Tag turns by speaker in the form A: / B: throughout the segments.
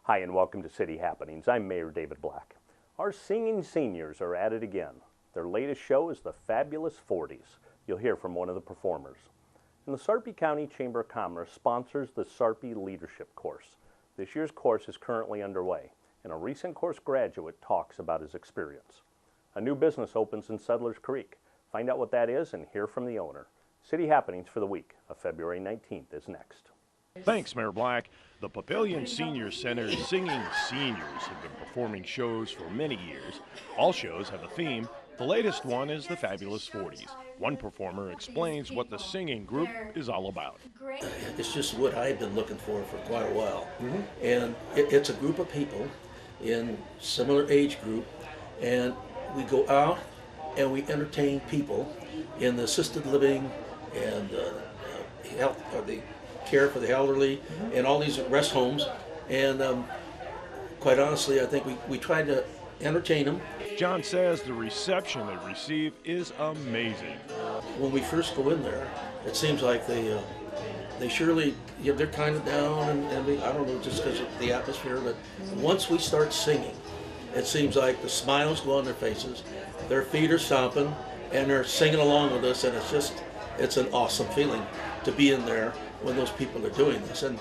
A: Hi and welcome to City Happenings. I'm Mayor David Black. Our singing seniors are at it again. Their latest show is the Fabulous 40s. You'll hear from one of the performers. And the Sarpy County Chamber of Commerce sponsors the Sarpy Leadership Course. This year's course is currently underway, and a recent course graduate talks about his experience. A new business opens in Settlers Creek. Find out what that is and hear from the owner. City Happenings for the week of February 19th is next.
B: Thanks, Mayor Black. The Papillion Senior Center's Singing Seniors have been performing shows for many years. All shows have a theme. The latest one is the Fabulous 40s. One performer explains what the singing group is all about.
C: It's just what I've been looking for quite a while. And it's a group of people in similar age group, and we go out and we entertain people in the assisted living and health, or the care for the elderly, and all these rest homes. And quite honestly, I think we try to entertain them.
B: John says the reception they receive is amazing.
C: When we first go in there, it seems like they surely, they're kind of down, and I don't know, just because of the atmosphere, but once we start singing, it seems like the smiles go on their faces, their feet are stomping, and they're singing along with us, and it's an awesome feeling to be in there when those people are doing this. And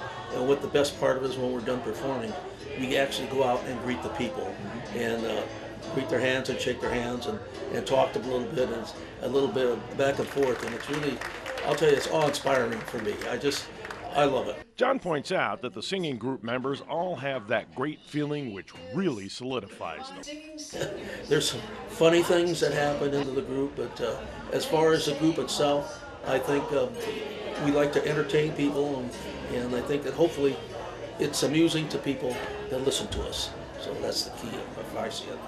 C: what the best part of it is, when we're done performing, we actually go out and greet the people, and greet their hands and shake their hands and talk to them a little bit, and a little bit of back and forth. And it's really, I'll tell you, it's awe-inspiring for me. I love it.
B: John points out that the singing group members all have that great feeling which really solidifies them.
C: There's some funny things that happen into the group, but as far as the group itself, I think we like to entertain people, and I think that hopefully it's amusing to people that listen to us. So that's the key, if I see it.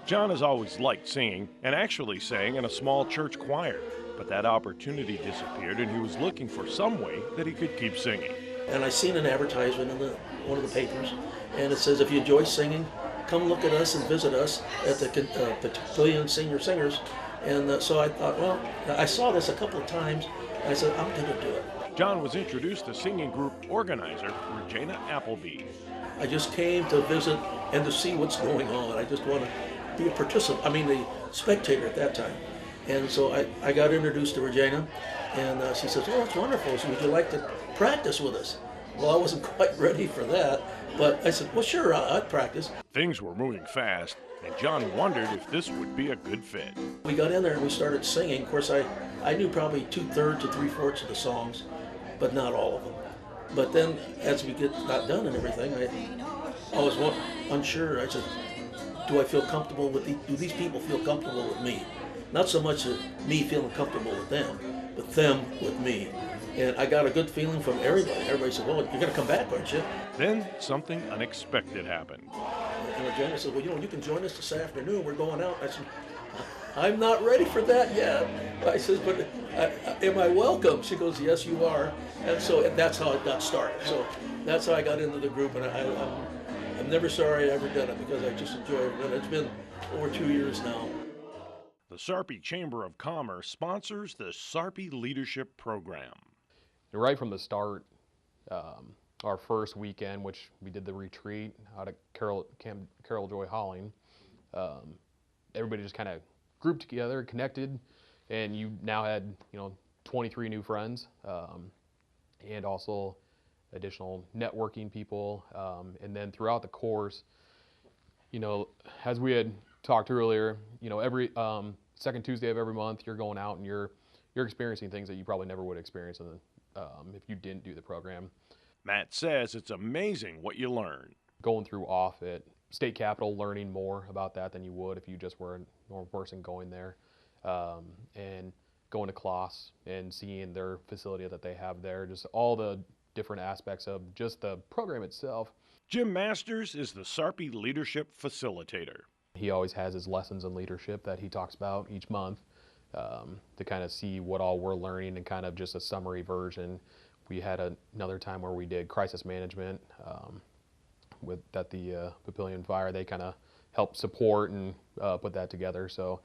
B: John has always liked singing and actually sang in a small church choir, but that opportunity disappeared and he was looking for some way that he could keep singing.
C: And I seen an advertisement in one of the papers, and it says, if you enjoy singing, come look at us and visit us at the Papillion Senior Singers. And so I thought, well, I saw this a couple of times, and I said, I'm going to do it.
B: John was introduced to singing group organizer Regina Appleby.
C: I just came to visit and to see what's going on. I just want to be a participant, the spectator at that time. And so I got introduced to Regina, and she says, oh, it's wonderful. So would you like to practice with us? Well, I wasn't quite ready for that, but I said, well, sure, I'd practice.
B: Things were moving fast, and John wondered if this would be a good fit.
C: We got in there and we started singing. Of course, I knew probably 2/3 to 3/4 of the songs, but not all of them. But then, as we got done and everything, I was unsure. I said, do I feel comfortable with do these people feel comfortable with me? Not so much me feeling comfortable with them, but them with me. And I got a good feeling from everybody. Everybody said, well, you're going to come back, aren't you?
B: Then something unexpected happened.
C: And Regina said, well, you can join us this afternoon. We're going out. I said, I'm not ready for that yet. I said, but am I welcome? She goes, yes, you are. And so that's how it got started. So that's how I got into the group, and I'm never sorry I ever done it, because I just enjoy it. And it's been over 2 years now.
B: The Sarpy Chamber of Commerce sponsors the Sarpy Leadership Program.
D: Right from the start, our first weekend, which we did the retreat out at Carol Joy Holling, everybody just kind of grouped together, connected, and you now had 23 new friends, and also additional networking people, and then throughout the course, as we had talked earlier, every second Tuesday of every month, you're going out and you're experiencing things that you probably never would experience if you didn't do the program.
B: Matt says it's amazing what you learn.
D: Going through off at State Capitol, learning more about that than you would if you just were a normal person going there, and going to class and seeing their facility that they have there, just all the different aspects of just the program itself.
B: Jim Masters is the Sarpy Leadership Facilitator.
D: He always has his lessons in leadership that he talks about each month, to kind of see what all we're learning, and kind of just a summary version. We had another time where we did crisis management at the Papillion Fire. They kind of helped support and put that together. So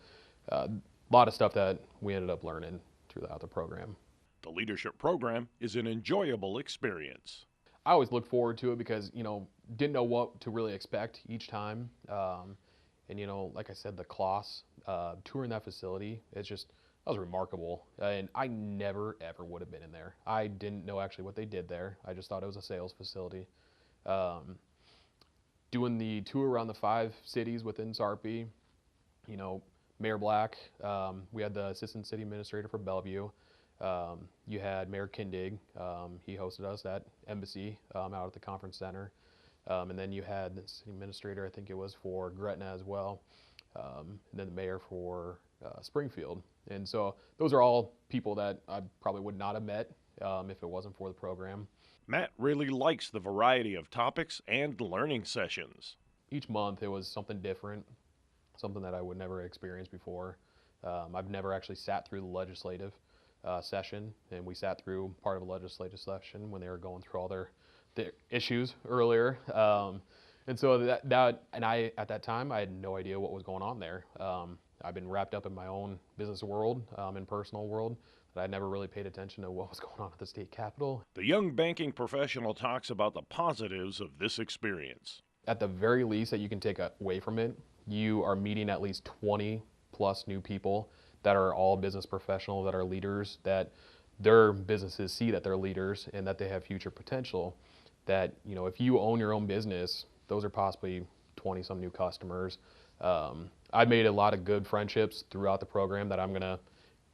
D: a lot of stuff that we ended up learning throughout the program.
B: The leadership program is an enjoyable experience.
D: I always look forward to it because, you know, didn't know what to really expect each time. And, you know, like I said, the Class, touring that facility, it's just, that was remarkable. And I never, ever would have been in there. I didn't know actually what they did there. I just thought it was a sales facility. Doing the tour around the 5 cities within Sarpy, you know, Mayor Black, we had the Assistant City Administrator for Bellevue. You had Mayor Kindig, he hosted us at Embassy out at the conference center. And then you had the City Administrator, I think it was for Gretna as well, and then the Mayor for Springfield. And so those are all people that I probably would not have met if it wasn't for the program.
B: Matt really likes the variety of topics and learning sessions.
D: Each month it was something different, something that I would never experience before. I've never actually sat through the legislative session, and we sat through part of a legislative session when they were going through all their issues earlier. And so I at that time, I had no idea what was going on there. I've been wrapped up in my own business world and personal world, that I never really paid attention to what was going on at the state capitol.
B: The young banking professional talks about the positives of this experience.
D: At the very least that you can take away from it, you are meeting at least 20 plus new people that are all business professionals, that are leaders, that their businesses see that they're leaders and that they have future potential. That, you know, if you own your own business, those are possibly 20 some new customers. I've made a lot of good friendships throughout the program that I'm gonna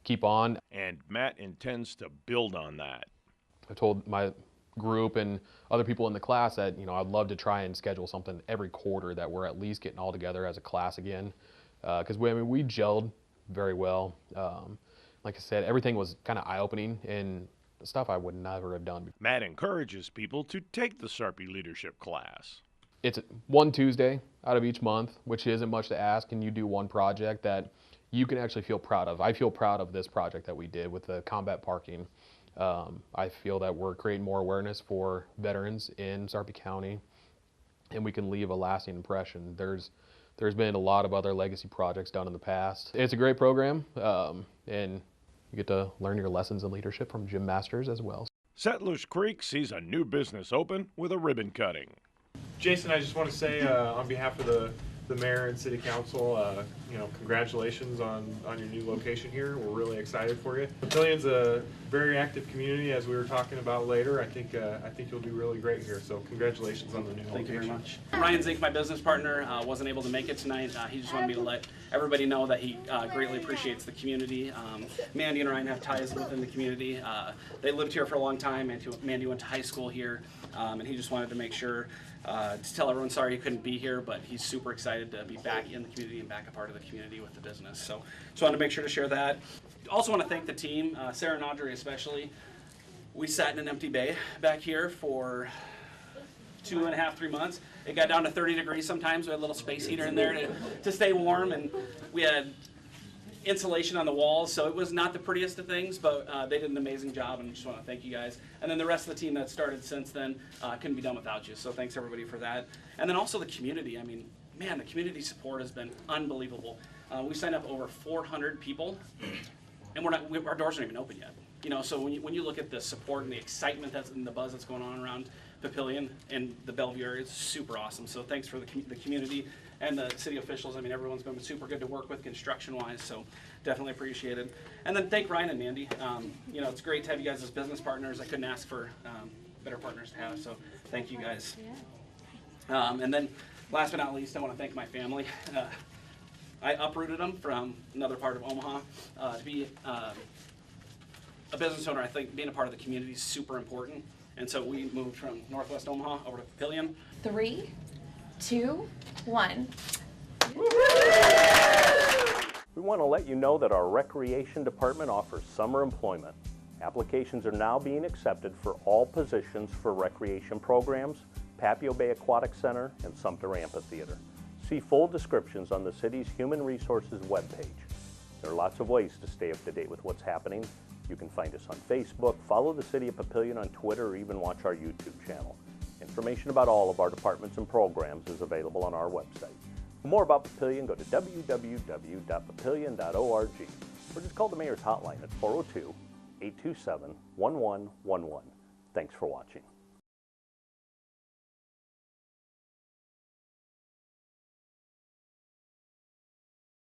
D: keep on.
B: And Matt intends to build on that.
D: I told my group and other people in the class that, you know, I'd love to try and schedule something every quarter that we're at least getting all together as a class again. Because we gelled very well. Like I said, everything was kind of eye-opening and stuff I would never have done.
B: Matt encourages people to take the Sarpy Leadership Class.
D: It's one Tuesday out of each month, which isn't much to ask, and you do one project that you can actually feel proud of. I feel proud of this project that we did with the combat parking. I feel that we're creating more awareness for veterans in Sarpy County, and we can leave a lasting impression. There's been a lot of other legacy projects done in the past. It's a great program, and you get to learn your lessons in leadership from gym masters as well.
B: Settlers Creek sees a new business open with a ribbon cutting.
E: Jason, I just want to say on behalf of the mayor and city council, you know, congratulations on your new location here. We're really excited for you. Papillion's a very active community, as we were talking about later. I think you'll do really great here. So congratulations on the new location.
F: Thank you very much. Ryan Zink, my business partner, wasn't able to make it tonight. He just wanted me to let everybody know that he greatly appreciates the community. Mandy and Ryan have ties within the community. They lived here for a long time, and Mandy went to high school here, and he just wanted to make sure to tell everyone sorry he couldn't be here, but he's super excited to be back in the community and back a part of the community with the business. So just wanted to make sure to share that. Also want to thank the team, Sarah and Audrey especially. We sat in an empty bay back here for 2.5, 3 months. It got down to 30 degrees sometimes. We had a little space heater in there to stay warm, and we had insulation on the walls, so it was not the prettiest of things, but they did an amazing job, and I just want to thank you guys. And then the rest of the team that started since then couldn't be done without you, so thanks everybody for that. And then also the community. I mean, man, the community support has been unbelievable. We signed up over 400 people, and our doors aren't even open yet. You know, so when you look at the support and the excitement and the buzz that's going on around Papillion and the Bellevue area, it's super awesome. So thanks for the community and the city officials. I mean, everyone's been super good to work with construction-wise, so definitely appreciate it. And then thank Ryan and Mandy. You know, it's great to have you guys as business partners. I couldn't ask for better partners to have, so thank you guys. And then last but not least, I want to thank my family. I uprooted them from another part of Omaha to be a business owner. I think being a part of the community is super important, and so we moved from Northwest Omaha over to Papillion.
G: 3, 2, 1.
A: We want to let you know that our Recreation Department offers summer employment. Applications are now being accepted for all positions for recreation programs, Papio Bay Aquatic Center, and Sumter Amphitheater. See full descriptions on the city's Human Resources webpage. There are lots of ways to stay up to date with what's happening. You can find us on Facebook, follow the City of Papillion on Twitter, or even watch our YouTube channel. Information about all of our departments and programs is available on our website. For more about Papillion, go to www.papillion.org or just call the Mayor's Hotline at 402-827-1111. Thanks for watching.